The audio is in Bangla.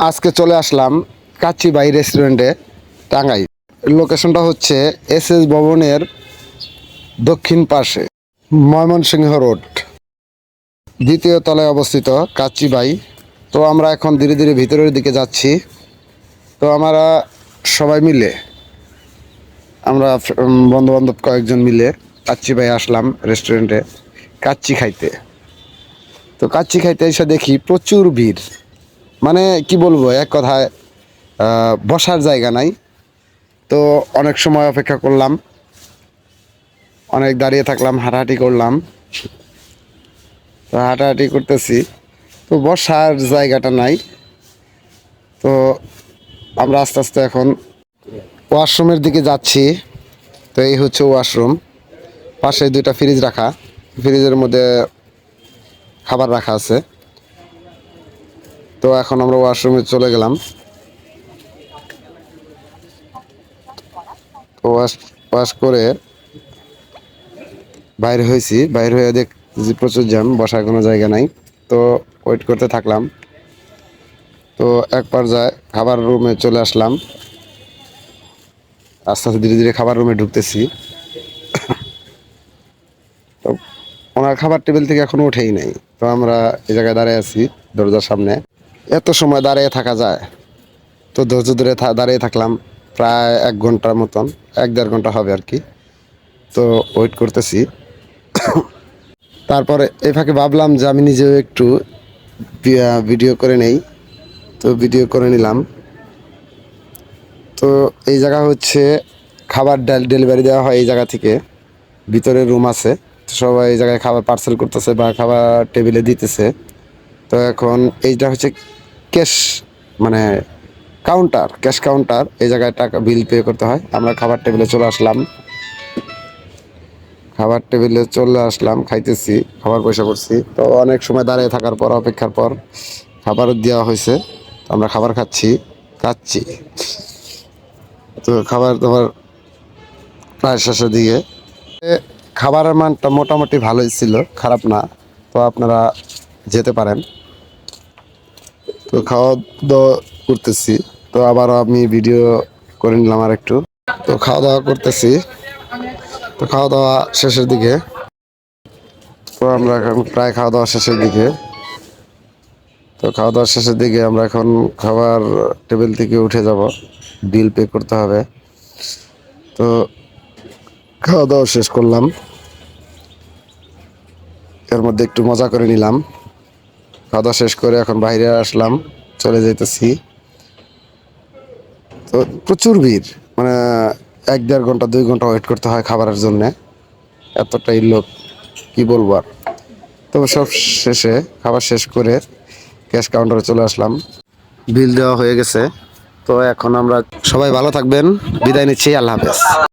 আজকে চলে আসলাম কাচ্চি বাই রেস্টুরেন্টে, টাঙ্গাই। লোকেশনটা হচ্ছে এসএস ভবনের দক্ষিণ পাশে, ময়মনসিংহ রোড, দ্বিতীয় তলায় অবস্থিত কাচ্চি বাই। তো আমরা এখন ধীরে ধীরে ভিতরের দিকে যাচ্ছি। তো আমরা সবাই মিলে, আমরা বন্ধু বান্ধব কয়েকজন মিলে কাচ্চি বাই আসলাম রেস্টুরেন্টে কাচ্চি খাইতে। তো কাচ্চি খাইতে এসে দেখি প্রচুর ভিড়, মানে কি বলবো, এক কথায় বসার জায়গা নাই। তো অনেক সময় অপেক্ষা করলাম, অনেক দাঁড়িয়ে থাকলাম, হাঁটাহাঁটি করলাম। তো হাঁটাহাঁটি করতেছি, তো বসার জায়গাটা নাই। তো আমরা আস্তে আস্তে এখন ওয়াশরুমের দিকে যাচ্ছি। তো এই হচ্ছে ওয়াশরুম, পাশে দুইটা ফ্রিজ রাখা, ফ্রিজের মধ্যে খাবার রাখা আছে। তো এখন আমরা ওয়াশরুমে চলে গেলাম। তো ওয়াশ করে বাইরে হয়েছি, বাইরে হয়ে দেখছি প্রচুর জ্যাম, বসার কোনো জায়গা নাই। তো ওয়েট করতে থাকলাম। তো এক পর্যায়ে খাবার রুমে চলে আসলাম, আস্তে আস্তে ধীরে ধীরে খাবার রুমে ঢুকতেছি। তো ওনার খাবার টেবিল থেকে এখনো উঠেই নাই। তো আমরা এই জায়গায় দাঁড়িয়ে আছি দরজার সামনে। এত সময় দাঁড়িয়ে থাকা যায়? তো ধৈর্য ধরে দাঁড়িয়ে থাকলাম প্রায় 1 ঘন্টার মতন, 1-1.5 ঘন্টা হবে আর কি। তো ওয়েট করতেছি। তারপরে এই ফাঁকে ভাবলাম যে আমি নিজেও একটু ভিডিও করে নেই। তো ভিডিও করে নিলাম। তো এই জায়গা হচ্ছে খাবার ডেলিভারি দেওয়া হয় এই জায়গা থেকে, ভিতরে রুম আছে। তো সবাই এই জায়গায় খাবার পার্সেল করতেছে বা খাবার টেবিলে দিতেছে। তো এখন এইটা হচ্ছে ক্যাশ, মানে কাউন্টার, ক্যাশ কাউন্টার। এই জায়গায় টাকা বিল পে করতে হয়। আমরা খাবার টেবিলে চলে আসলাম, খাইতেছি, খাবার পয়সা করছি। তো অনেক সময় দাঁড়িয়ে থাকার পর, অপেক্ষার পর খাবার দেওয়া হয়েছে। আমরা খাবার খাচ্ছি। তো খাবার দাবার প্রায় শেষের দিকে। খাবারের মানটা মোটামুটি ভালোই ছিল, খারাপ না। তো আপনারা যেতে পারেন। তো খাওয়া দাওয়া করতেছি। তো আবারও আমি ভিডিও করে নিলাম আর একটু। তো খাওয়া দাওয়া করতেছি। তো খাওয়া দাওয়া শেষের দিকে। তো আমরা এখন প্রায় খাওয়া দাওয়া শেষের দিকে। তো খাওয়া দাওয়া শেষের দিকে আমরা এখন খাবার টেবিল থেকে উঠে যাব, বিল পে করতে হবে। তো খাওয়া দাওয়া শেষ করলাম, এর মধ্যে একটু মজা করে নিলাম। খাওয়া দাওয়া শেষ করে এখন বাইরে আসলাম, চলে যাইতেছি। তো প্রচুর ভিড়, মানে 1-1.5 ঘন্টা 2 ঘন্টা ওয়েট করতে হয় খাবারের জন্যে, এতটাই লোক, কি বলবো আর। তবে সব শেষে খাবার শেষ করে ক্যাশ কাউন্টারে চলে আসলাম, বিল দেওয়া হয়ে গেছে। তো এখন আমরা সবাই ভালো থাকবেন, বিদায় নিচ্ছি, আল্লাহ হাফেজ।